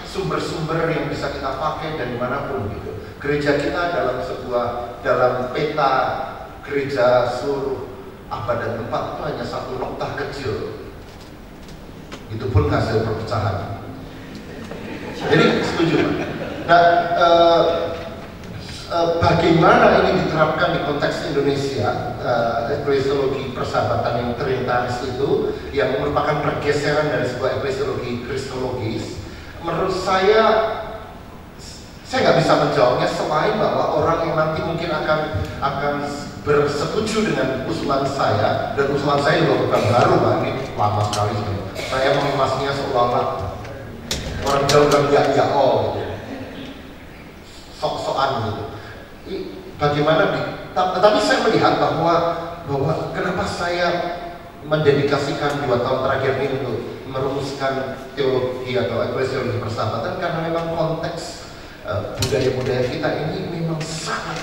sumber-sumber yang bisa kita pakai dari manapun gitu. Gereja kita dalam peta gereja seluruh abad dan tempat itu hanya satu noktah kecil. Itu pun hasil perpecahan. Jadi setuju. Nah, bagaimana ini diterapkan di konteks Indonesia, eklesiologi persahabatan yang trinitaris itu, yang merupakan pergeseran dari sebuah eklesiologi kristologis, menurut saya nggak bisa menjawabnya selain bahwa orang yang nanti mungkin akan bersetuju dengan usulan saya, dan usulan saya juga bukan baru, Pak, ini lama sekali sebenarnya. Saya mengemasnya seolah-olah orang jauh bilang ya gitu, sok-sokan gitu. Bagaimana? Tetapi saya melihat bahwa kenapa saya mendedikasikan 2 tahun terakhir ini untuk merumuskan teologi atau eklesiologi persahabatan, karena memang konteks budaya-budaya kita ini memang sangat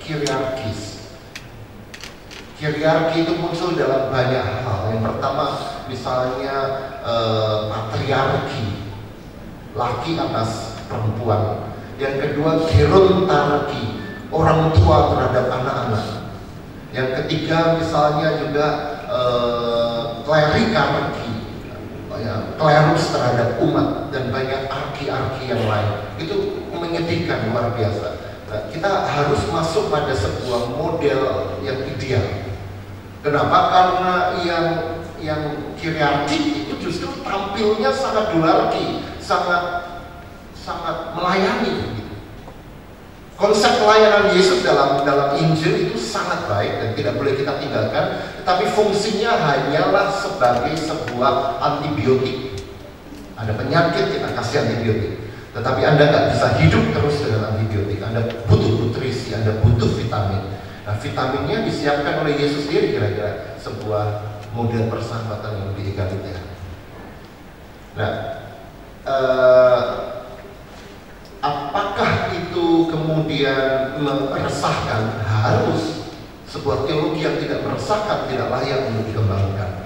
hierarkis. Hierarki itu muncul dalam banyak hal. Yang pertama misalnya patriarki, laki atas perempuan. Yang kedua gerontarki, orang tua terhadap anak-anak. Yang ketiga misalnya juga klerikarki, klerus terhadap umat, dan banyak arki-arki yang lain. Itu menyedihkan luar biasa. Nah, kita harus masuk pada sebuah model yang ideal. Kenapa? Karena yang hierarki itu justru tampilnya sangat dularki, sangat melayani. Konsep pelayanan Yesus dalam Injil itu sangat baik dan tidak boleh kita tinggalkan, tetapi fungsinya hanyalah sebagai sebuah antibiotik. Ada penyakit, kita kasih antibiotik. Tetapi Anda nggak bisa hidup terus dengan antibiotik. Anda butuh nutrisi, Anda butuh vitamin. Nah, vitaminnya disiapkan oleh Yesus sendiri, kira-kira sebuah model persahabatan yang lebih egaliter. Nah, apakah itu kemudian meresahkan? Harus. Sebuah teologi yang tidak meresahkan tidak layak untuk dikembangkan.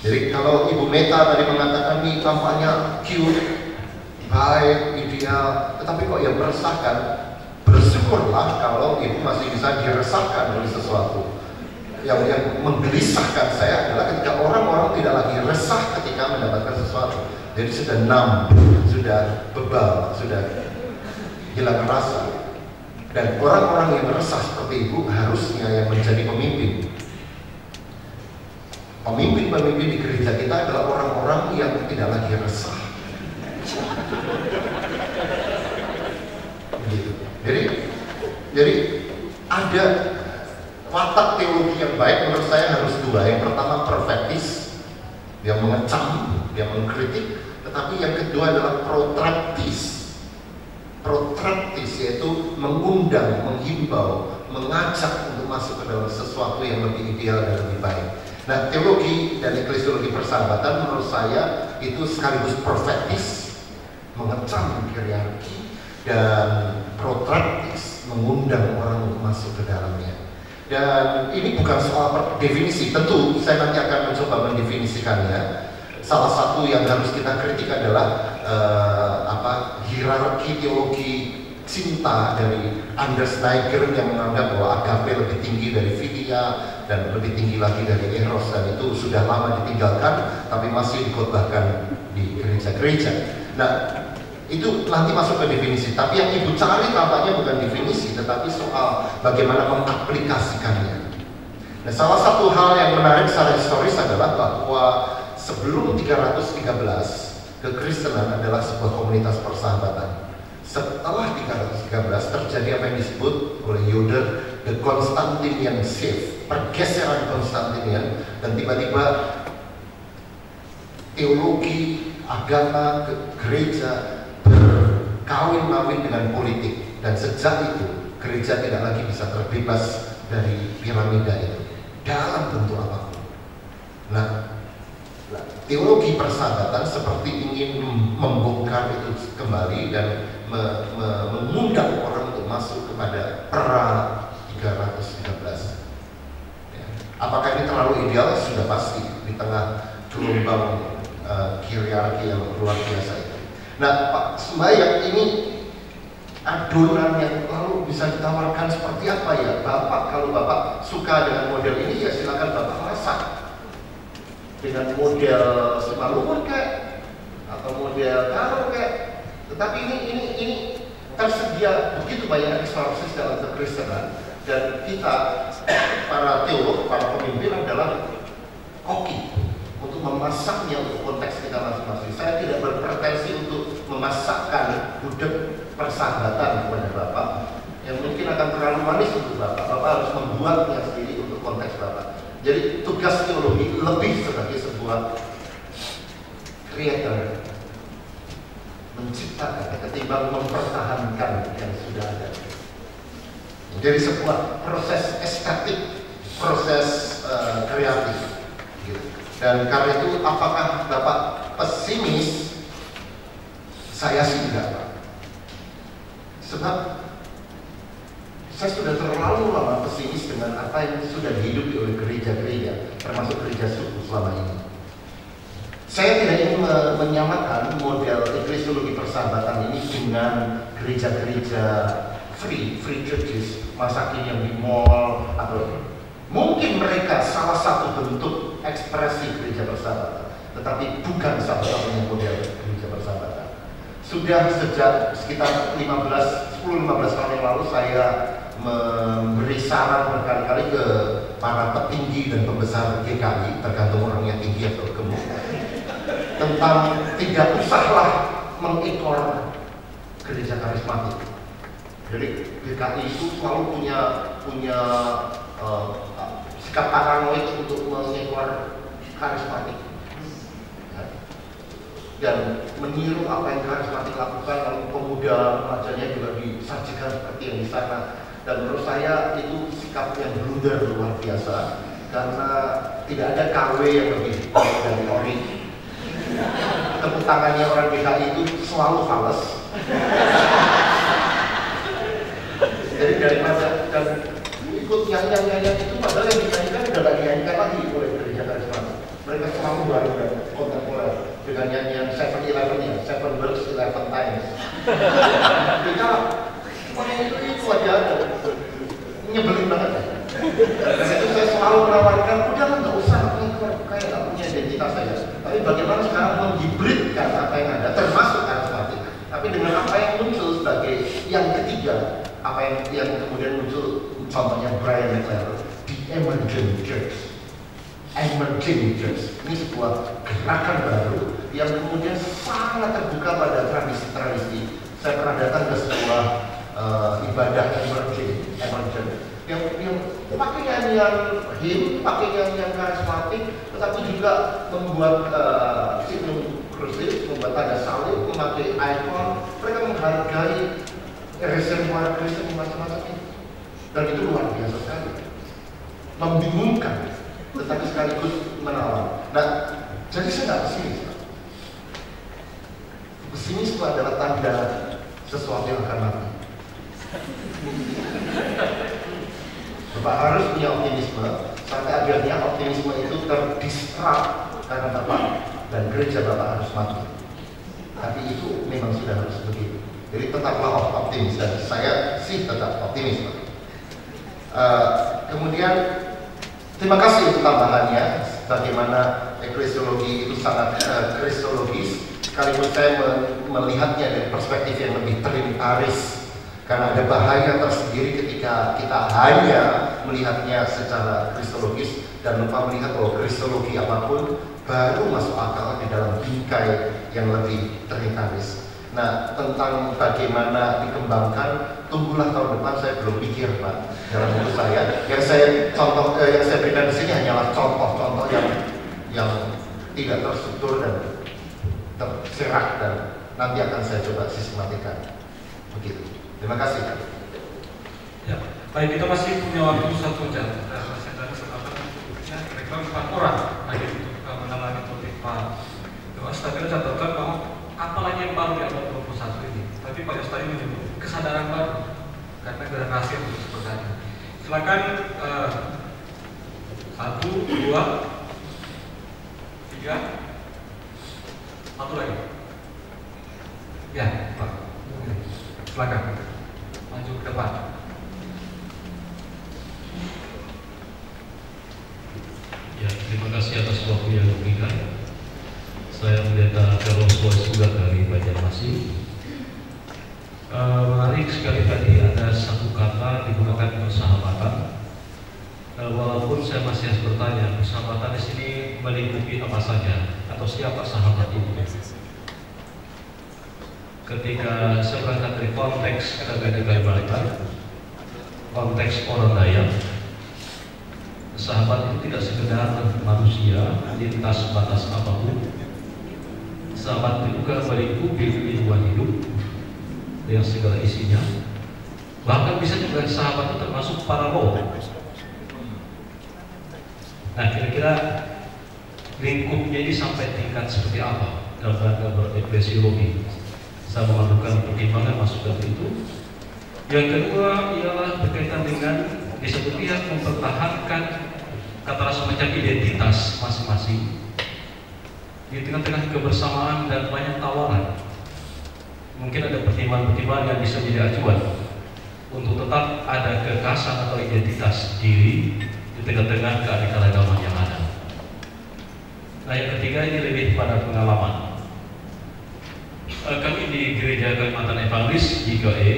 Jadi kalau Ibu Meta tadi mengatakan ini kampanye cute, baik, ideal, tetapi kok yang meresahkan, bersyukurlah kalau Ibu masih bisa diresahkan oleh sesuatu. Yang menggelisahkan saya adalah ketika orang-orang tidak lagi resah ketika mendapatkan sesuatu. Jadi sudah numb, sudah bebal, sudah hilang rasa. Dan orang-orang yang resah seperti Ibu harusnya yang menjadi pemimpin. Pemimpin-pemimpin di gereja kita adalah orang-orang yang tidak lagi resah. Gitu. Jadi ada watak teologi yang baik menurut saya harus 2. Yang pertama perfektis, yang mengecam, yang mengkritik. Tetapi yang kedua adalah protraktis. Protraktis yaitu mengundang, menghimbau, mengajak untuk masuk ke dalam sesuatu yang lebih ideal dan lebih baik. Nah, teologi dan eklesiologi persahabatan menurut saya itu sekaligus profetis, mengecam hierarki, dan protraktis, mengundang orang untuk masuk ke dalamnya. Dan ini bukan soal definisi, tentu saya nanti akan mencoba mendefinisikannya. Salah satu yang harus kita kritik adalah hierarki teologi cinta dari Anders Neiger yang menganggap bahwa agape lebih tinggi dari philia dan lebih tinggi lagi dari eros, dan itu sudah lama ditinggalkan tapi masih dikhotbahkan di gereja-gereja. Nah, itu nanti masuk ke definisi, tapi yang Ibu cari tampaknya bukan definisi tetapi soal bagaimana mengaplikasikannya. Nah, salah satu hal yang menarik secara historis adalah bahwa sebelum 313 kekristenan adalah sebuah komunitas persahabatan. Setelah 313 terjadi apa yang disebut oleh Yoder the Constantinian shift, pergeseran Konstantinian, dan tiba-tiba teologi, agama, gereja berkawin-kawin dengan politik, dan sejak itu gereja tidak lagi bisa terbebas dari piramida itu dalam bentuk apapun. Nah, teologi persahabatan seperti ingin membongkar itu kembali dan mengundang orang untuk masuk kepada pra 313. Ya. Apakah ini terlalu ideal? Sudah pasti di tengah gelombang hierarki yang luar biasa itu. Nah, Pak Sembahyang, ini adonan yang lalu bisa ditawarkan seperti apa ya? Bapak, kalau Bapak suka dengan model ini, ya silakan Bapak masak dengan model semalungun kayak, atau model karo kayak. Tetapi ini tersedia begitu banyak resources dalam kekristenan, dan kita para teolog, para pemimpin adalah koki untuk memasaknya untuk konteks kita masing-masing. Saya tidak berpretensi untuk memasakkan gudeg persahabatan kepada Bapak yang mungkin akan terlalu manis untuk Bapak. Bapak harus membuatnya sendiri untuk konteks Bapak. Jadi tugas teologi lebih sebagai sebuah creator, menciptakan ketimbang mempertahankan yang sudah ada. Jadi sebuah proses estetik, proses kreatif gitu. Dan karena itu, apakah Bapak pesimis? Saya sih tidak, Pak. Sebab saya sudah terlalu lama pesimis dengan apa yang sudah dihidupi oleh gereja-gereja, termasuk gereja suku selama ini. Saya tidak ingin menyamakan model eklesiologi persahabatan ini dengan gereja-gereja free churches, masakin yang di mall, atau mungkin mereka salah satu bentuk ekspresi gereja persahabatan, tetapi bukan satu-satunya model gereja persahabatan. Sudah sejak sekitar 10-15 tahun yang lalu saya memberi saran berkali-kali ke para petinggi dan pembesar GKI, tergantung orangnya tinggi atau gemuk, tentang tidak usahlah mengekor gereja karismatik. Jadi GKI itu selalu punya sikap paranoid untuk mengekor karismatik, dan meniru apa yang karismatik lakukan, lalu pemuda remajanya juga disajikan seperti yang di sana. Dan menurut saya itu sikap yang blunder luar biasa, karena tidak ada KW yang lebih baik dari ori. Tepuk tangannya orang GKI itu selalu fals. Jadi daripada dan ikut nyanyi itu, padahal yang dinyanyikan udah gak dinyanyikan lagi oleh gereja karismatik. Mereka selalu baru dan kontemporer dengan nyanyian 7-11 ya, 7 words 11 times. Kita itu aja nyebelin banget ya. Dan itu saya selalu menawarkan, udah nggak usah kayak nggak punya identitas saja. Tapi bagaimana sekarang menghibridkan apa yang ada, termasuk karismatik, tapi dengan apa yang muncul sebagai yang ketiga, apa yang kemudian muncul, contohnya Brian McLaren, the emergent church. Emerging church ini sebuah gerakan baru yang kemudian sangat terbuka pada tradisi-tradisi. Saya pernah datang ke sebuah ibadah emerging yang pakai nyanyian hymn, pakai nyanyian karismatik, tetapi juga membuat simbol krusis, membuat tanda salib, memakai ikon. Mereka menghargai reservoir Kristen macam-macam ini, dan itu luar biasa sekali, membingungkan tetapi sekaligus menawan. Nah, jadi saya nggak pesimis. Pesimis itu adalah tanda sesuatu yang akan mati. Bapak harus punya optimisme, sampai akhirnya optimisme itu terdistrap karena Bapak dan gereja Bapak harus mati. Tapi itu memang sudah harus begitu. Jadi tetaplah optimis, dan saya sih tetap optimis. Kemudian terima kasih untuk tambahannya, bagaimana eklesiologi itu sangat kristologis, sekalipun saya melihatnya dari perspektif yang lebih trinitaris, karena ada bahaya tersendiri ketika kita hanya melihatnya secara kristologis dan lupa melihat bahwa kristologi apapun baru masuk akal di dalam bingkai yang lebih trinitaris. Nah, tentang bagaimana dikembangkan, tunggulah tahun depan, saya belum pikir, Pak, dalam buku saya. Yang saya berikan di sini hanyalah contoh-contoh yang tidak terstruktur dan tersirat, dan nanti akan saya coba sistematikan. Begitu. Terima kasih. Ya, baik, kita masih punya waktu 1 jam. Masih ada kesempatan ya, kira-kira 4 orang lagi untuk menangani topik Pak Yohanes. Tapi kita catatkan bahwa apalagi yang baru di abad 21 ini. Tapi Pak Yohanes tadi menyebut kesadaran baru karena generasi yang terus berganti. Silakan 1, 2, 3, 1 lagi. Ya, Pak. Silakan. Maju ke depan. Ya, terima kasih atas waktu yang diberikan. Saya Pendeta Carlos juga dari Banjarmasin. Menarik sekali tadi ada satu kata digunakan persahabatan. Walaupun saya masih harus bertanya, persahabatan di sini melingkupi apa saja atau siapa sahabat itu? Ketika saya berangkat dari konteks KGD Kalimantan, konteks orang Dayak, sahabat itu tidak sekedar manusia lintas batas apapun. Sahabat itu juga melingkupi kehidupan hidup dengan segala isinya. Bahkan bisa juga sahabat itu termasuk para roh. Nah, kira-kira lingkupnya ini sampai tingkat seperti apa dalam rangka bereklesiologi? Saya mengadukan pertimbangan masukan itu. Yang kedua ialah berkaitan dengan di satu pihak mempertahankan katakanlah semacam identitas masing-masing di tengah-tengah kebersamaan dan banyak tawaran. Mungkin ada pertimbangan-pertimbangan yang bisa menjadi acuan untuk tetap ada kekhasan atau identitas diri di tengah-tengah keanekaragaman yang ada. Nah, yang ketiga ini lebih pada pengalaman. Kami di Gereja Kalimantan Evangelis GKE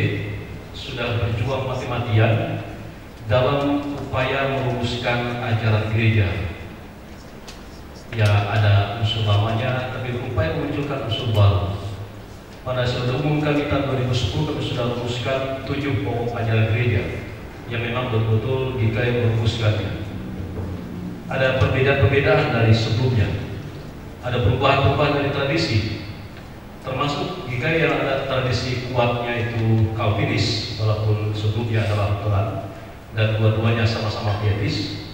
sudah berjuang mati-matian dalam upaya merumuskan ajaran gereja. Ya, ada unsur lamanya, tapi berupaya memunculkan unsur baru. Pada saat umum kami tahun 2010 kami sudah merumuskan 7 pokok ajaran gereja yang memang betul-betul GKE merumuskannya. Ada perbedaan-perbedaan dari sebelumnya, ada perubahan-perubahan dari tradisi, termasuk jika yang ada tradisi kuatnya itu Calvinis, walaupun sebelumnya adalah Lutheran dan dua-duanya sama-sama pietis.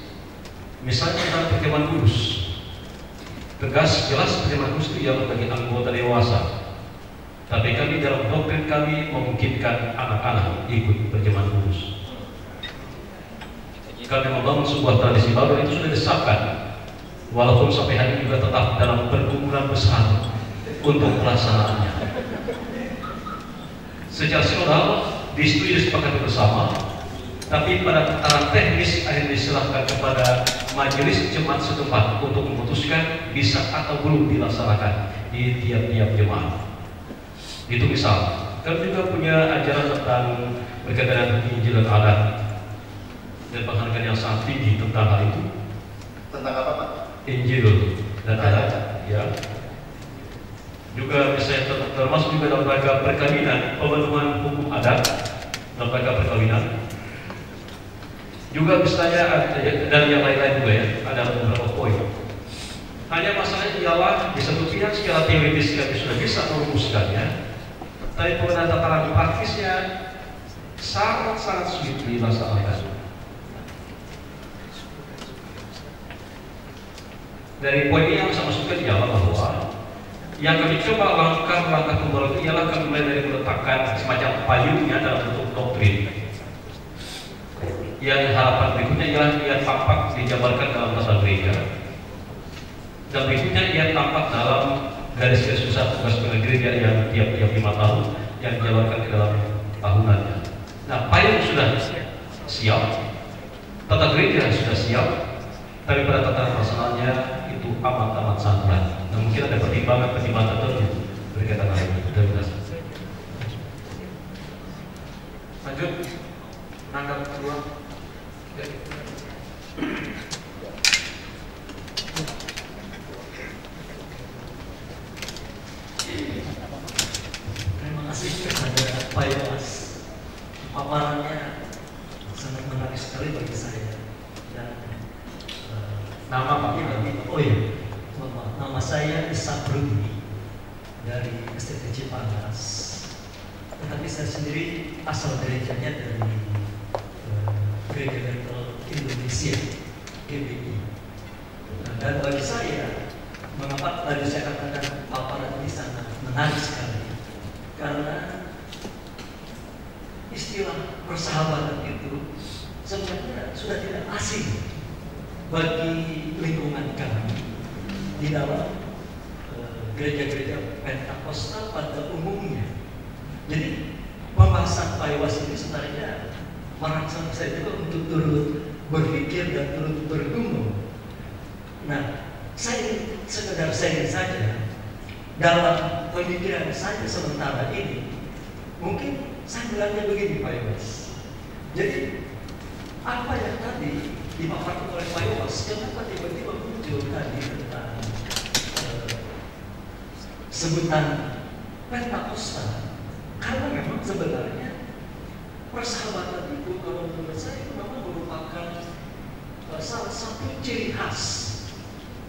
Misalnya tentang perjamuan kudus, tegas jelas perjamuan kudus itu yang bagi anggota dewasa, tapi kami dalam doktrin kami memungkinkan anak-anak ikut perjamuan kudus. Kami membangun sebuah tradisi baru itu sudah disahkan, walaupun sampai hari ini juga tetap dalam pergumulan besar untuk pelaksanaannya. Secara sinodal disetujui disepakati bersama, tapi pada tataran teknis akhirnya diserahkan kepada majelis jemaat setempat untuk memutuskan bisa atau belum dilaksanakan di tiap-tiap jemaat. Itu misal. Kami juga punya ajaran tentang berkaitan dengan Injil dan adat dan penghargaan yang sangat tinggi tentang hal itu. Tentang apa, Pak? Injil dan adat, ya. Juga bisa termasuk juga dalam rangka perkawinan, pemenuhan hukum adat dalam rangka perkawinan. Juga misalnya dan yang lain-lain juga ya, ada beberapa poin. Hanya masalahnya ialah di satu pihak secara teoritis kami sudah bisa merumuskannya, tapi pada tataran praktisnya sangat-sangat sulit dilaksanakan. Dari poin ini yang saya masukkan ialah bahwa yang kami coba langkah-langkah pembaruan itu ialah kami mulai dari meletakkan semacam payungnya dalam bentuk doktrin. Yang harapan berikutnya ialah ia tampak dijabarkan dalam tata gereja, dan berikutnya ia tampak dalam garis-garis besar tugas gereja yang tiap-tiap 5 tahun yang dijabarkan ke dalam tahunannya. Nah, payung sudah siap, tata gereja sudah siap, tapi pada tata pelaksanaannya itu amat-amat sangat. Nah, mungkin ada pertimbangan-pertimbangan tertentu berkaitan dengan itu. Terima kasih. Lanjut, menanggapi kedua. Ya. Terima kasih kepada Pak Yowas. Paparannya sangat menarik sekali bagi saya. Dan Nama Pak? oh iya, nama saya Ishak Rudi dari STT Cipanas. Tetapi saya sendiri asal gerejanya dari Gereja Bentol Indonesia GBI. Dan bagi saya, mengapa tadi saya katakan paparan ini sangat menarik sekali? Karena istilah persahabatan itu sebenarnya sudah tidak asing bagi lingkungan kami di dalam gereja-gereja Pentakosta pada umumnya. Paiwas ini sebenarnya merangsang saya juga untuk turut berpikir dan turut bergumul. Nah, saya sekedar sharing saja dalam pemikiran saya sementara ini. Mungkin saya bilangnya begini, Pak Iwas. Jadi apa yang tadi dipaparkan oleh Pak Iwas, kenapa tiba-tiba muncul tadi tentang sebutan Pentakosta? Karena memang sebenarnya persahabatan itu kalau menurut saya itu memang merupakan salah satu ciri khas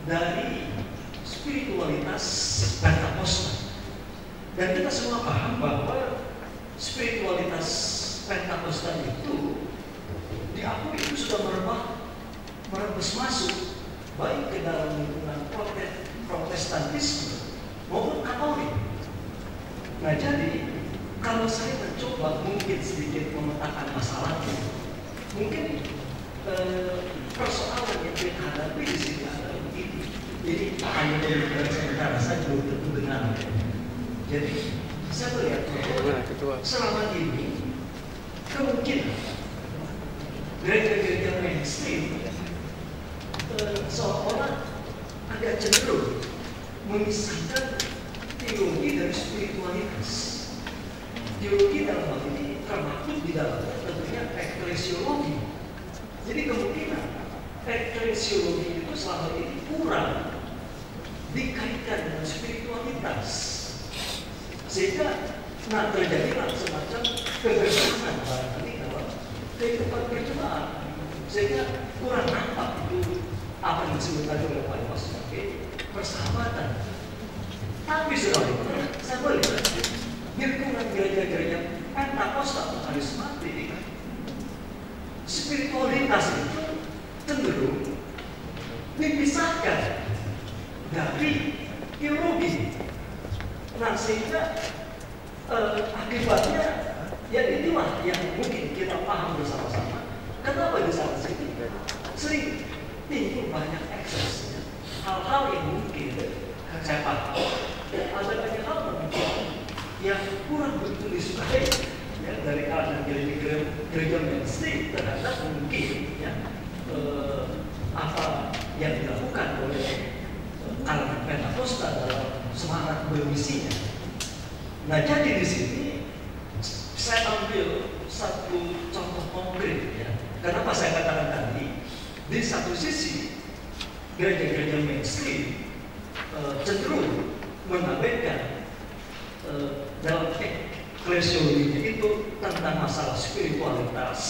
dari spiritualitas Pentakosta. Dan kita semua paham bahwa spiritualitas Pentakosta itu diakui itu sudah merebus masuk baik ke dalam lingkungan Protestantisme maupun Katolik. Nah, jadi kalau saya mencoba mungkin sedikit memetakan masalahnya, mungkin persoalan yang kita hadapi di sini adalah begini. Jadi hanya dari sementara saya belum tentu benar. Jadi saya melihat bahwa selama ini kemungkinan gereja-gereja mainstream seolah-olah agak cenderung memisahkan teologi dari spiritualitas. Teologi dalam hal ini termaktub di dalamnya tentunya eklesiologi. Jadi kemungkinan eklesiologi itu selama ini kurang dikaitkan dengan spiritualitas, sehingga terjadilah semacam kegersakan barangkali dalam kehidupan berjemaat, sehingga kurang nampak itu apa yang disebut tadi oleh Pak Iwas sebagai persahabatan. Tapi sebaliknya saya melihat lingkungan gereja-gereja Pentakosta atau karismatik, spiritualitas itu cenderung dipisahkan dari teologi. Nah, sehingga akibatnya ya inilah yang mungkin kita paham bersama-sama. Kenapa di sana sini sering timbul banyak eksesnya, hal-hal yang mungkin saya paham ada banyak hal mungkin yang kurang begitu disukai ya, dari kalangan gereja mainstream terhadap mungkin ya apa yang dilakukan oleh kalangan Pentakosta dalam semangat bermisinya. Nah, jadi di sini saya ambil satu contoh konkret ya. Kenapa saya katakan tadi, di satu sisi gereja-gereja mainstream cenderung mengabaikan dalam eklesiologinya itu tentang masalah spiritualitas,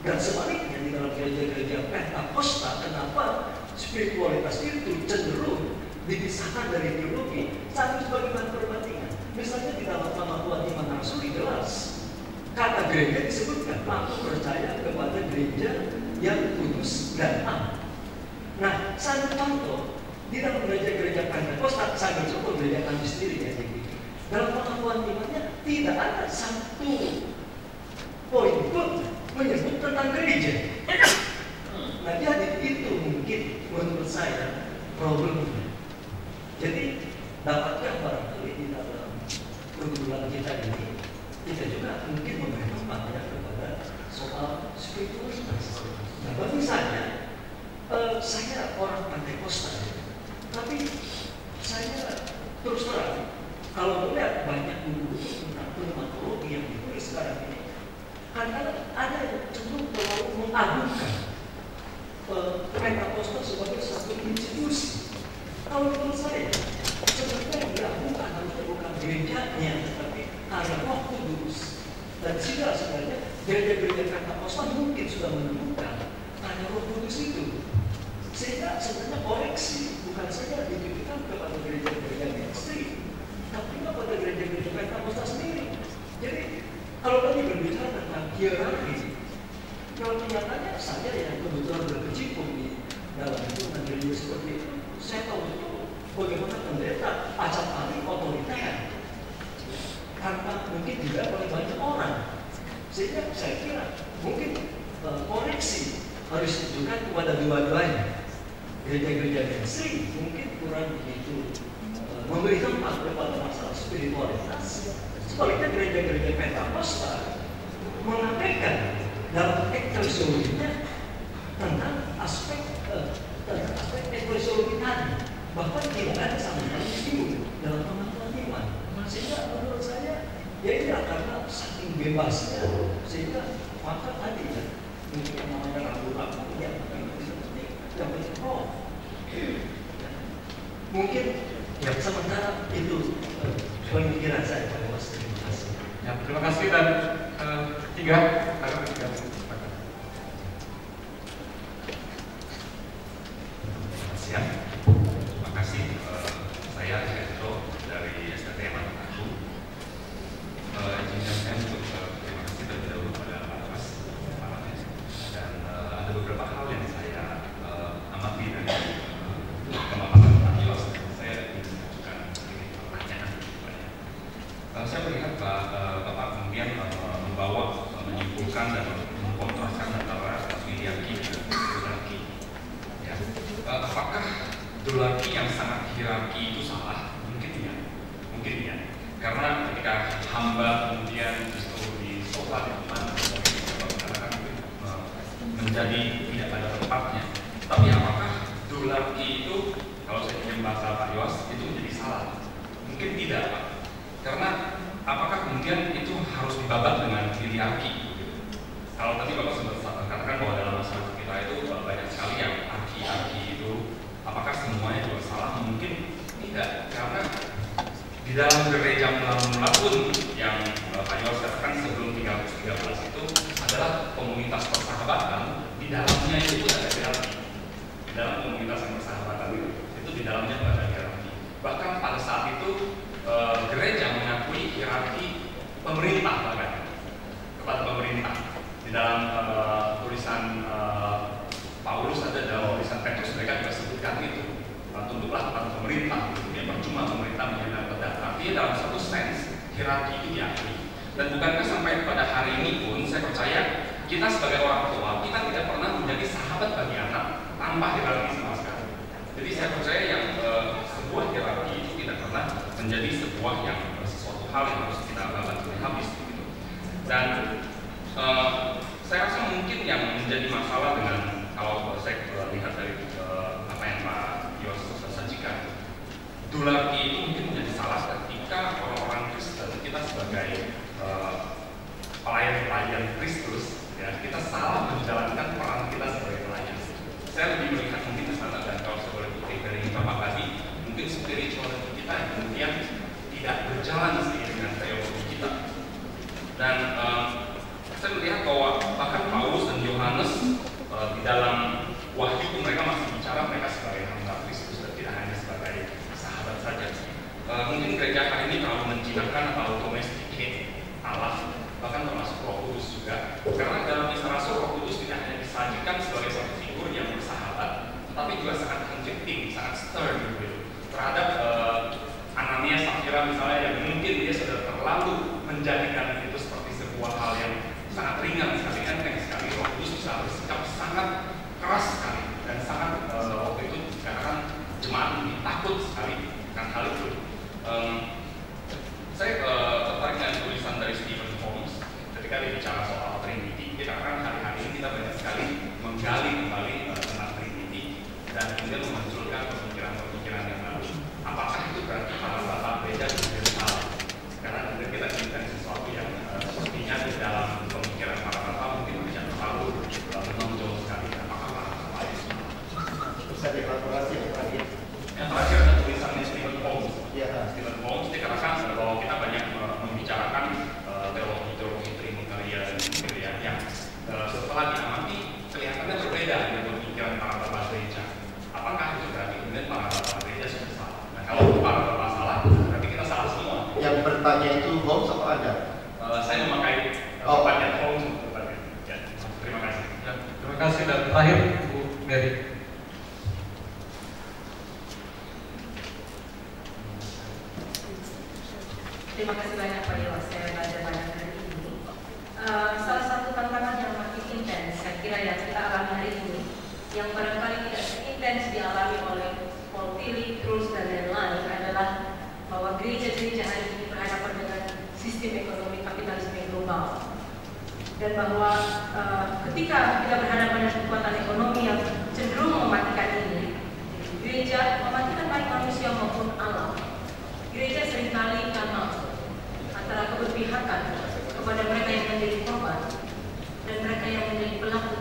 dan sebaliknya di dalam gereja-gereja Pentakosta kenapa spiritualitas itu cenderung dipisahkan dari teologi satu sebagai perbandingan. Misalnya di dalam nama Tuhan Iman Rasuli jelas kata gereja disebutkan, aku percaya kepada gereja yang kudus dan am. Nah, satu contoh di dalam gereja-gereja Pentakosta, saya bercontoh gereja kami sendiri ya. Dalam pengakuan imannya tidak ada satu poin pun menyebut tentang gereja. Nah, jadi itu mungkin menurut saya problemnya. Jadi dapatkah barangkali di dalam pergumulan kita ini kita juga mungkin memberi tempat ya kepada soal spiritualitas. Nah, bagi saya orang Pentakosta, tapi saya terus terang kalau melihat banyak buku tentang pneumatologi yang ditulis sekarang ini, kadang ada yang cenderung terlalu mengagungkan Pentakosta sebagai satu institusi. Kalau menurut saya, sebenarnya yang diagungkan harusnya bukan gerejanya, tetapi karena Roh Kudus. Dan sehingga sebenarnya gereja-gereja Pentakosta mungkin sudah menemukan karena Roh Kudus itu. Sehingga sebenarnya koreksi bukan saja ditujukan kepada gereja-gereja mainstream, tapi kepada gereja-gereja Pentakosta sendiri. Jadi kalau tadi berbicara tentang hierarki, kalau kenyataannya saya yang kebetulan berkecimpung di dalam lingkungan gereja seperti itu, saya tahu itu bagaimana pendeta acap kali otoriter, karena mungkin juga oleh banyak orang. Sehingga saya kira mungkin koreksi harus ditujukan kepada dua-duanya. Gereja-gereja mainstream mungkin kurang begitu memberi tempat kepada masalah spiritualitas. Sebaliknya gereja-gereja Pentakosta mengabaikan dalam eklesiologinya tentang aspek eklesiologi tadi, bahkan tidak ada sama sekali disinggung dalam pengetahuan iman. Sehingga menurut saya ya tidak, karena saking bebasnya sehingga maka tadi ya mungkin yang namanya ragu-ragu yang seperti yang berroh mungkin ya sementara itu pemikiran saya pada Mas. Terima kasih. Ya, terima kasih. Dan tiga. Siap. Terima kasih. Saya Hendro dari STT Mahkamah Agung. Izinkan saya untuk terima kasih terlebih dahulu kepada Pak Mas dan ada beberapa hal yang saya amati dari pemaparan Pak Yos. Saya ingin mengajukan pertanyaan. Saya melihat Bapak kemudian membawa, menyimpulkan dan mengkontraskan antara hierarki dan hierarki. Ya. Apakah hierarki yang sangat hierarki itu salah? Mungkin iya. Mungkin iya. Karena ketika hamba kemudian justru disolat di mana menjadi tidak pada tempatnya. Tapi apakah hierarki itu, kalau saya ingin bahasa Pak Yos, itu menjadi salah? Mungkin tidak, Pak. Karena apakah kemudian itu harus dibabat dengan hierarki? Kalau tadi Bapak sempat katakan bahwa dalam masyarakat kita itu banyak sekali yang arki itu, apakah semuanya juga salah? Mungkin tidak, karena di dalam gereja mula-mula pun yang Pak Yos katakan sebelum 313 itu adalah komunitas persahabatan. Di dalamnya itu pun ada hierarki. Di dalam komunitas persahabatan itu di dalamnya ada hierarki. Bahkan pada saat itu gereja mengakui hierarki pemerintah bahkan kepada pemerintah. Di dalam tulisan Paulus ada dalam tulisan Petrus mereka juga sebutkan itu, tunduklah kepada pemerintah. Ya, percuma pemerintah menjadi pedang. Artinya dalam satu sense hierarki itu diakui. Dan bukankah sampai pada hari ini pun saya percaya kita sebagai orang tua kita tidak pernah menjadi sahabat bagi anak tanpa hierarki sama sekali. Jadi saya percaya yang sebuah hierarki itu tidak pernah menjadi sebuah yang sesuatu hal yang harus kita babat habis gitu. Dan saya rasa mungkin yang menjadi masalah dengan kalau saya lihat dari apa yang Pak Yos sajikan, hierarki itu mungkin menjadi salah ketika orang-orang Kristen kita sebagai pelayan Kristus, ya, kita salah menjalankan peran kita sebagai pelayan. Saya lebih melihat mungkin ke sana, dan kalau saya boleh kutip dari Bapak tadi, mungkin spirituality kita yang kemudian tidak berjalan seiring dengan teologi kita. Dan saya melihat bahwa bahkan Paulus dan Yohanes di dalam Wahyu itu mereka masih bicara mereka sebagai hamba Kristus dan tidak hanya sebagai sahabat saja. Mungkin gereja hari ini terlalu menjinakkan atau domesticate Allah, bahkan termasuk Roh Kudus juga. Karena dalam Kisah Rasul Roh Kudus tidak hanya disajikan sebagai satu figur yang bersahabat, tetapi juga sangat convicting, sangat stern gitu terhadap Anania Safira misalnya, yang mungkin dia sudah terlalu menjadikan itu seperti sebuah hal yang sangat ringan sekali, enteng sekali. Roh Kudus bisa bersikap sangat keras sekali dan sangat waktu itu dikatakan jemaat ini takut sekali dengan hal itu. Saya tertarik dengan tulisan dari Stephen Holmes ketika dia bicara soal Trinity. Dia katakan hari-hari ini kita banyak sekali menggali kembali tentang Trinity dan kemudian memunculkan pemikiran-pemikiran yang baru. Apakah itu berarti para bapak gereja menjadi salah? Karena kemudian kita inginkan sesuatu yang sepertinya di dalam pemikiran para bapak mungkin tidak terlalu menonjol sekali. Apakah para bapak itu Bisa dielaborasi yang terakhir? Yang terakhir ada tulisannya Stephen Holmes. Ya. Stephen Holmes dikatakan bahwa kita banyak membicarakan teologi Trinitarian yang setelah diamati kelihatannya berbeda dengan pemikiran para bapak gereja. Apakah itu berarti kemudian para bapak gereja sudah salah? Nah, kalau para bapak salah, berarti kita salah semua. Yang bertanya itu Holmes apa Anda? Saya memakai bagian Holmes untuk bertanya. Ya, terima kasih. Ya, terima kasih. Dan terakhir Bu Mary. Terima kasih banyak Pak Yos, saya belajar banyak hari ini. Salah satu tantangan yang makin intens, saya kira yang kita alami hari ini, yang barangkali tidak seintens dialami oleh Paul Tillich, Truls dan lain-lain adalah bahwa gereja-gereja hari ini berhadapan dengan sistem ekonomi kapitalisme global. dan bahwa ketika kita berhadapan dengan kekuatan ekonomi yang cenderung mematikan ini, gereja mematikan baik manusia maupun alam. Gereja seringkali karena antara keberpihakan kepada mereka yang menjadi korban dan mereka yang menjadi pelaku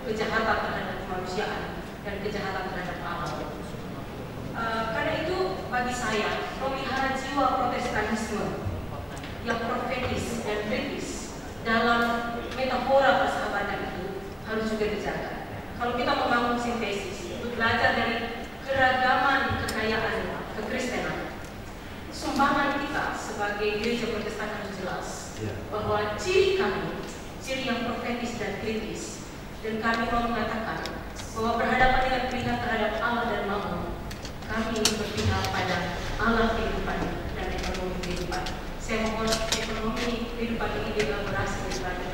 kejahatan terhadap kemanusiaan dan kejahatan terhadap alam. Karena itu bagi saya pemelihara jiwa Protestanisme yang profetis dan kritis dalam metafora persahabatan itu harus juga dijaga. Kalau kita membangun sintesis untuk belajar dari keragaman kekayaan kekristenan, sumbangan kita sebagai gereja Protestan harus jelas bahwa ciri kami, ciri yang profetis dan kritis, dan kami mau mengatakan bahwa berhadapan dengan pihak terhadap Allah dan Mammon, kami berpihak pada Allah kehidupan dan ekonomi kehidupan. Saya mohon ekonomi kehidupan ini dielaborasi daripada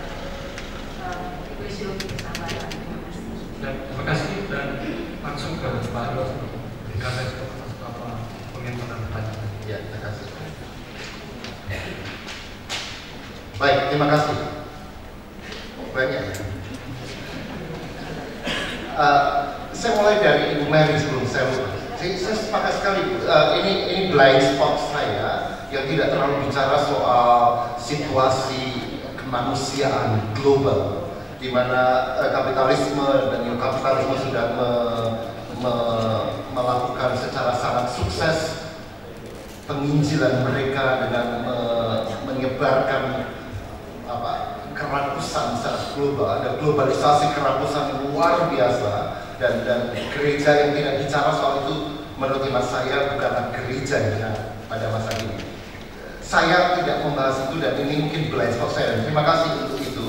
ideologi persahabatan. Terima kasih. Dan terima kasih dan langsung ke Pak Yos untuk memberikan respon atas apa penginputan pertanyaan. Ya, terima kasih. Baik, terima kasih. Banyak. Saya mulai dari Ibu Mary sebelum saya mulai. Saya sepakat sekali, ini blind spot saya yang tidak terlalu bicara soal situasi kemanusiaan global, di mana kapitalisme dan neokapitalisme sudah melakukan secara sangat sukses penginjilan mereka dengan menyebarkan kerakusan secara global. Ada globalisasi kerakusan luar biasa, dan gereja yang tidak bicara soal itu menurut iman saya bukanlah gereja pada masa ini. Saya tidak membahas itu dan ini mungkin blind spot saya. Terima kasih untuk itu,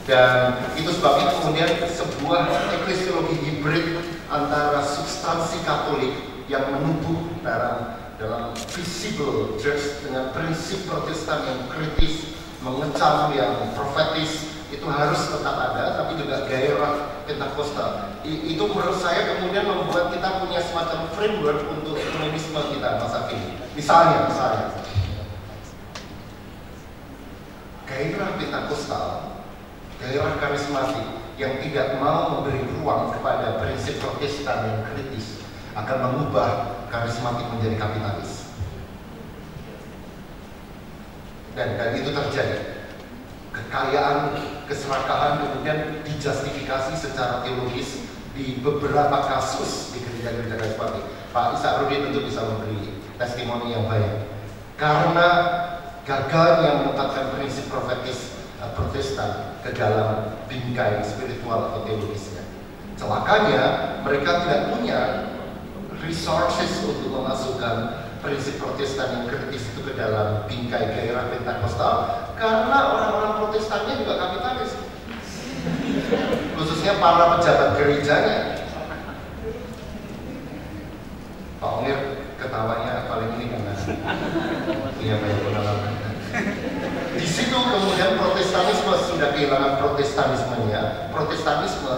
dan itu sebabnya kemudian sebuah eklesiologi hibrid antara substansi Katolik yang menumbuh dalam visible church dengan prinsip Protestan yang kritis, mengecam yang profetis, itu harus tetap ada, tapi juga gairah Pentakosta. Itu menurut saya kemudian membuat kita punya semacam framework untuk ekumenisme kita masa kini. Misalnya gairah Pentakostal, gairah karismatik yang tidak mau memberi ruang kepada prinsip Protestan yang kritis akan mengubah karismatik menjadi kapitalis. Dan itu terjadi. Kekayaan, keserakahan kemudian dijustifikasi secara teologis di beberapa kasus di gereja-gereja karismatik. Pak Ishak Rudi tentu bisa memberi testimoni yang baik. Karena gagalnya menetapkan prinsip profetis Protestan ke dalam bingkai spiritual atau teologisnya. Celakanya mereka tidak punya resources untuk memasukkan prinsip Protestan yang kritis itu ke dalam bingkai gairah Pentakostal, karena orang-orang Protestannya juga kapitalis, khususnya para pejabat gerejanya. Pak Ongir ketawanya paling ini karena punya banyak pengalaman. Di situ kemudian Protestanisme sudah kehilangan Protestanismenya. Protestanisme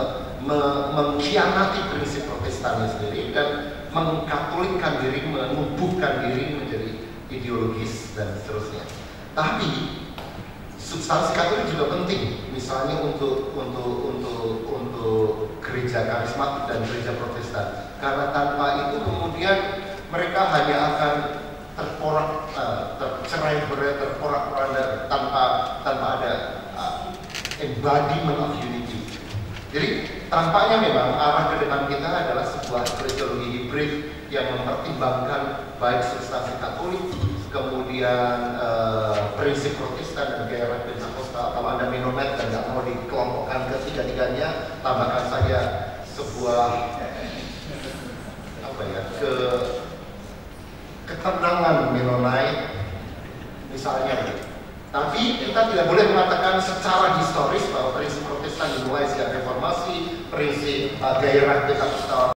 mengkhianati prinsip Protestannya sendiri dan mengkatolikkan diri, menumbuhkan diri menjadi ideologis dan seterusnya. Tapi substansi Katolik juga penting, misalnya untuk gereja karismatik dan gereja Protestan, karena tanpa itu kemudian mereka hanya akan tercerai-berai, terporak-poranda tanpa ada embodiment of unity. Jadi tampaknya memang arah ke depan kita adalah sebuah eklesiologi hibrid yang mempertimbangkan baik substansi Katolik, kemudian prinsip Protestan dan gairah Pentakostal. Kalau Anda Mennonite dan nggak mau dikelompokkan ketiga-tiganya, tambahkan saja sebuah ketenangan Mennonite misalnya. Tapi kita tidak boleh mengatakan secara historis bahwa prinsip Protestan dimulai sejak reformasi, prinsip gairah Pentakostal